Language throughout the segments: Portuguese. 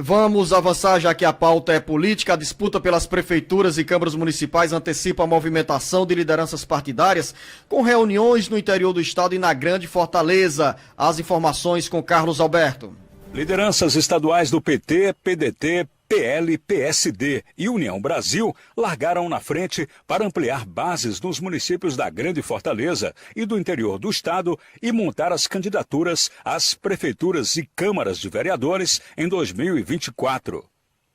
Vamos avançar, já que a pauta é política. A disputa pelas prefeituras e câmaras municipais antecipa a movimentação de lideranças partidárias com reuniões no interior do estado e na Grande Fortaleza. As informações com Carlos Alberto. Lideranças estaduais do PT, PDT, PL, PSD e União Brasil largaram na frente para ampliar bases nos municípios da Grande Fortaleza e do interior do estado e montar as candidaturas às prefeituras e câmaras de vereadores em 2024.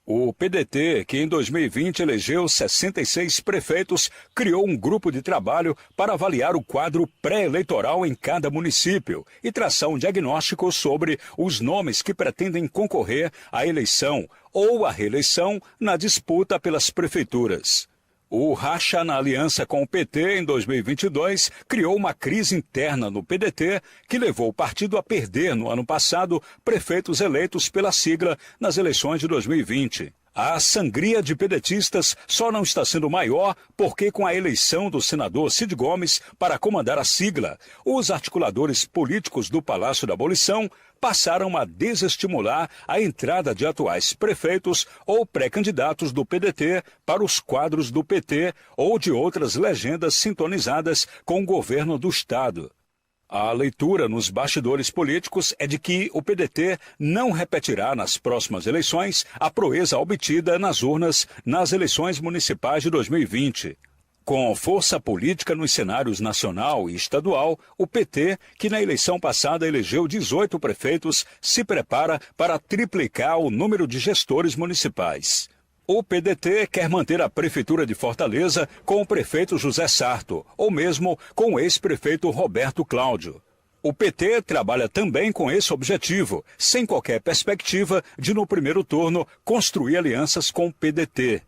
O PDT, que em 2020 elegeu 66 prefeitos, criou um grupo de trabalho para avaliar o quadro pré-eleitoral em cada município e traçar um diagnóstico sobre os nomes que pretendem concorrer à eleição ou à reeleição na disputa pelas prefeituras. O racha na aliança com o PT em 2022 criou uma crise interna no PDT que levou o partido a perder no ano passado prefeitos eleitos pela sigla nas eleições de 2020. A sangria de pedetistas só não está sendo maior porque, com a eleição do senador Cid Gomes para comandar a sigla, os articuladores políticos do Palácio da Abolição passaram a desestimular a entrada de atuais prefeitos ou pré-candidatos do PDT para os quadros do PT ou de outras legendas sintonizadas com o governo do Estado. A leitura nos bastidores políticos é de que o PDT não repetirá nas próximas eleições a proeza obtida nas urnas nas eleições municipais de 2020. Com força política nos cenários nacional e estadual, o PT, que na eleição passada elegeu 18 prefeitos, se prepara para triplicar o número de gestores municipais. O PDT quer manter a Prefeitura de Fortaleza com o prefeito José Sarto, ou mesmo com o ex-prefeito Roberto Cláudio. O PT trabalha também com esse objetivo, sem qualquer perspectiva de, no primeiro turno, construir alianças com o PDT.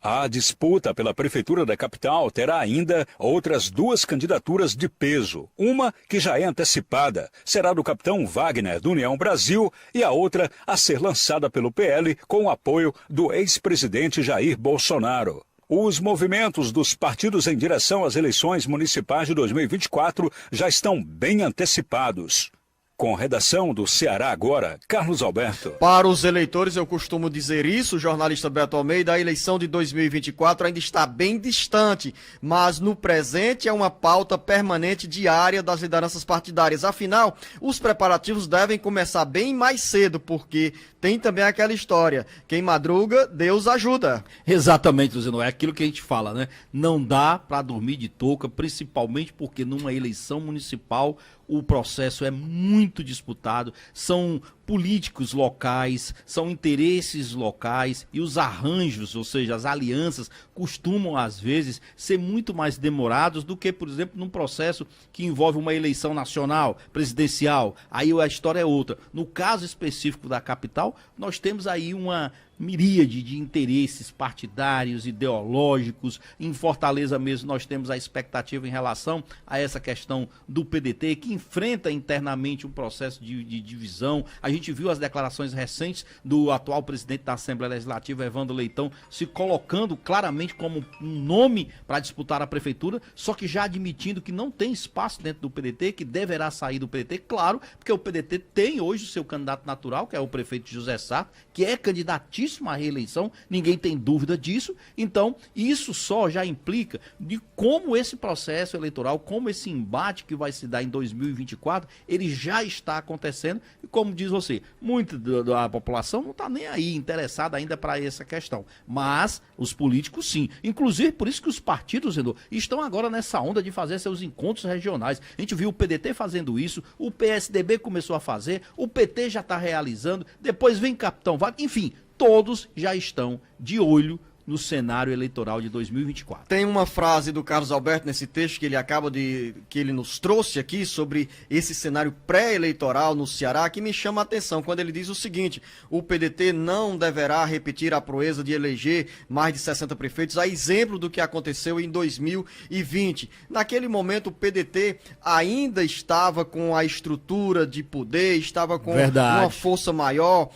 A disputa pela Prefeitura da capital terá ainda outras duas candidaturas de peso. Uma, que já é antecipada, será do capitão Wagner, do União Brasil, e a outra a ser lançada pelo PL com o apoio do ex-presidente Jair Bolsonaro. Os movimentos dos partidos em direção às eleições municipais de 2024 já estão bem antecipados. Com redação do Ceará Agora, Carlos Alberto. Para os eleitores, eu costumo dizer isso, o jornalista Beto Almeida, a eleição de 2024 ainda está bem distante, mas no presente é uma pauta permanente diária das lideranças partidárias. Afinal, os preparativos devem começar bem mais cedo, porque tem também aquela história, quem madruga, Deus ajuda. Exatamente, Luciano, é aquilo que a gente fala, né? Não dá para dormir de touca, principalmente porque numa eleição municipal o processo é muito disputado, são políticos locais, são interesses locais e os arranjos, ou seja, as alianças, costumam às vezes ser muito mais demorados do que, por exemplo, num processo que envolve uma eleição nacional, presidencial, aí a história é outra. No caso específico da capital, nós temos aí uma miríade de interesses partidários, ideológicos. Em Fortaleza mesmo nós temos a expectativa em relação a essa questão do PDT, que enfrenta internamente um processo de divisão. A gente viu as declarações recentes do atual presidente da Assembleia Legislativa, Evandro Leitão, se colocando claramente como um nome para disputar a prefeitura, só que já admitindo que não tem espaço dentro do PDT, que deverá sair do PDT, claro, porque o PDT tem hoje o seu candidato natural, que é o prefeito José Sarto, que é candidatíssimo à reeleição, ninguém tem dúvida disso. Então, isso só já implica de como esse processo eleitoral, como esse embate que vai se dar em 2024, ele já está acontecendo e, como diz você, muita da população não está nem aí interessada ainda para essa questão, mas os políticos sim, inclusive por isso que os partidos, Zeno, estão agora nessa onda de fazer seus encontros regionais. A gente viu o PDT fazendo isso, o PSDB começou a fazer, o PT já está realizando, depois vem Capitão Wagner, enfim, todos já estão de olho no cenário eleitoral de 2024. Tem uma frase do Carlos Alberto nesse texto que ele nos trouxe aqui sobre esse cenário pré-eleitoral no Ceará que me chama a atenção, quando ele diz o seguinte: o PDT não deverá repetir a proeza de eleger mais de 60 prefeitos, a exemplo do que aconteceu em 2020. Naquele momento o PDT ainda estava com a estrutura de poder, estava com uma força maior,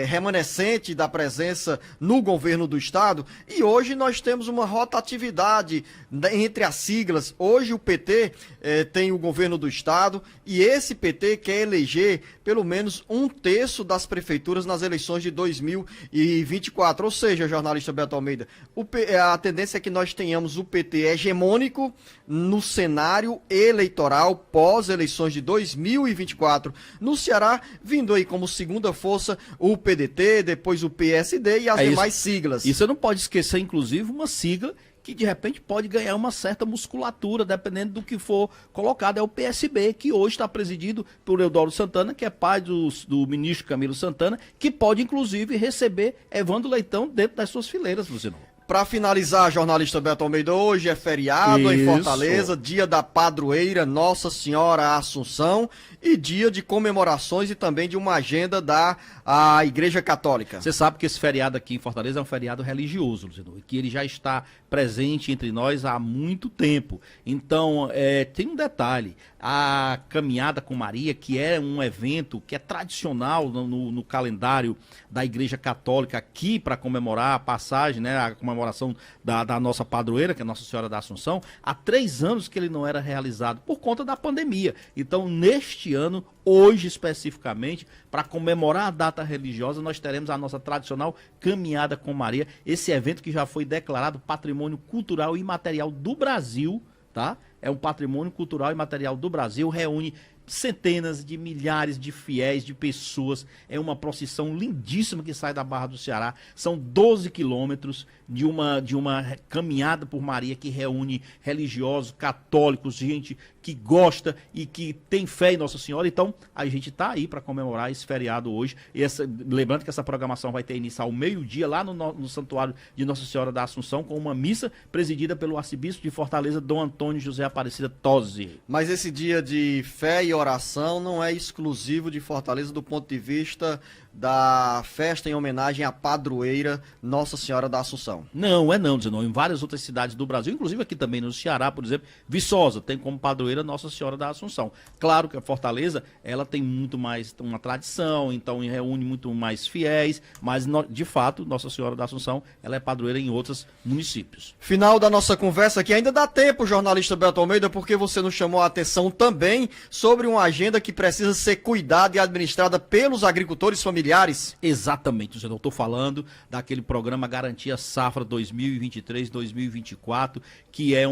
remanescente da presença no governo do estado. Estado. E hoje nós temos uma rotatividade entre as siglas. Hoje o PT tem o governo do Estado e esse PT quer eleger pelo menos 1/3 das prefeituras nas eleições de 2024. Ou seja, jornalista Beto Almeida, a tendência é que nós tenhamos o PT hegemônico no cenário eleitoral pós-eleições de 2024 no Ceará, vindo aí como segunda força o PDT, depois o PSD e as demais siglas. E você não pode esquecer, inclusive, uma sigla que de repente pode ganhar uma certa musculatura, dependendo do que for colocado. É o PSB, que hoje está presidido por Eudoro Santana, que é pai do ministro Camilo Santana, que pode, inclusive, receber Evandro Leitão dentro das suas fileiras, Luciano. Para finalizar, jornalista Beto Almeida, hoje é feriado em Fortaleza, dia da padroeira Nossa Senhora Assunção e dia de comemorações e também de uma agenda da Igreja Católica. Você sabe que esse feriado aqui em Fortaleza é um feriado religioso, Luciano, que ele já está presente entre nós há muito tempo. Então, tem um detalhe, a Caminhada com Maria, que é um evento que é tradicional no calendário da Igreja Católica aqui para comemorar a passagem, né, a comemoração da nossa padroeira, que é Nossa Senhora da Assunção, há 3 anos que ele não era realizado por conta da pandemia. Então, neste ano, hoje especificamente, para comemorar a data religiosa, nós teremos a nossa tradicional Caminhada com Maria, esse evento que já foi declarado Patrimônio Cultural e Imaterial do Brasil, tá? É um patrimônio cultural e material do Brasil, reúne centenas de milhares de fiéis, de pessoas. É uma procissão lindíssima que sai da Barra do Ceará. São 12 quilômetros de uma caminhada por Maria que reúne religiosos, católicos, gente que gosta e que tem fé em Nossa Senhora. Então, a gente está aí para comemorar esse feriado hoje. Lembrando que essa programação vai ter início ao meio-dia lá no Santuário de Nossa Senhora da Assunção, com uma missa presidida pelo arcebispo de Fortaleza, Dom Antônio José Aparecida Tosi. Mas esse dia de fé e oração não é exclusivo de Fortaleza do ponto de vista da festa em homenagem à padroeira Nossa Senhora da Assunção. Não, Zenon. Em várias outras cidades do Brasil, inclusive aqui também no Ceará, por exemplo, Viçosa tem como padroeira Nossa Senhora da Assunção. Claro que a Fortaleza, ela tem muito mais uma tradição, então reúne muito mais fiéis, mas de fato, Nossa Senhora da Assunção, ela é padroeira em outros municípios. Final da nossa conversa aqui, ainda dá tempo, jornalista Beto Almeida, porque você nos chamou a atenção também sobre uma agenda que precisa ser cuidada e administrada pelos agricultores familiares. Exatamente, eu estou falando daquele programa Garantia Safra 2023-2024, que é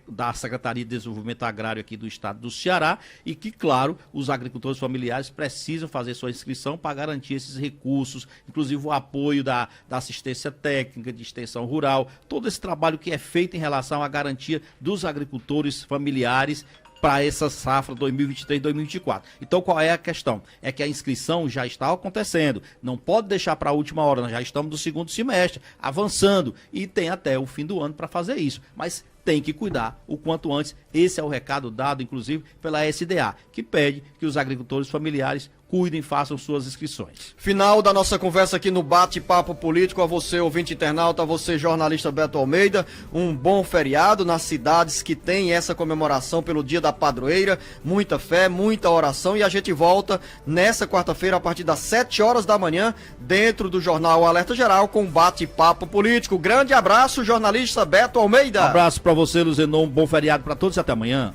da Secretaria de Desenvolvimento Agrário aqui do estado do Ceará e que, claro, os agricultores familiares precisam fazer sua inscrição para garantir esses recursos, inclusive o apoio da assistência técnica, de extensão rural, todo esse trabalho que é feito em relação à garantia dos agricultores familiares para essa safra 2023-2024. Então, qual é a questão? É que a inscrição já está acontecendo. Não pode deixar para a última hora. Nós já estamos no segundo semestre, avançando. E tem até o fim do ano para fazer isso. Mas tem que cuidar o quanto antes. Esse é o recado dado, inclusive, pela SDA, que pede que os agricultores familiares cuidem, façam suas inscrições. Final da nossa conversa aqui no Bate-Papo Político. A você, ouvinte internauta, a você, jornalista Beto Almeida, um bom feriado nas cidades que tem essa comemoração pelo Dia da Padroeira. Muita fé, muita oração e a gente volta nessa quarta-feira a partir das 7 horas da manhã dentro do Jornal Alerta Geral com Bate-Papo Político. Grande abraço, jornalista Beto Almeida. Um abraço para você, Luzenon, um bom feriado para todos e até amanhã.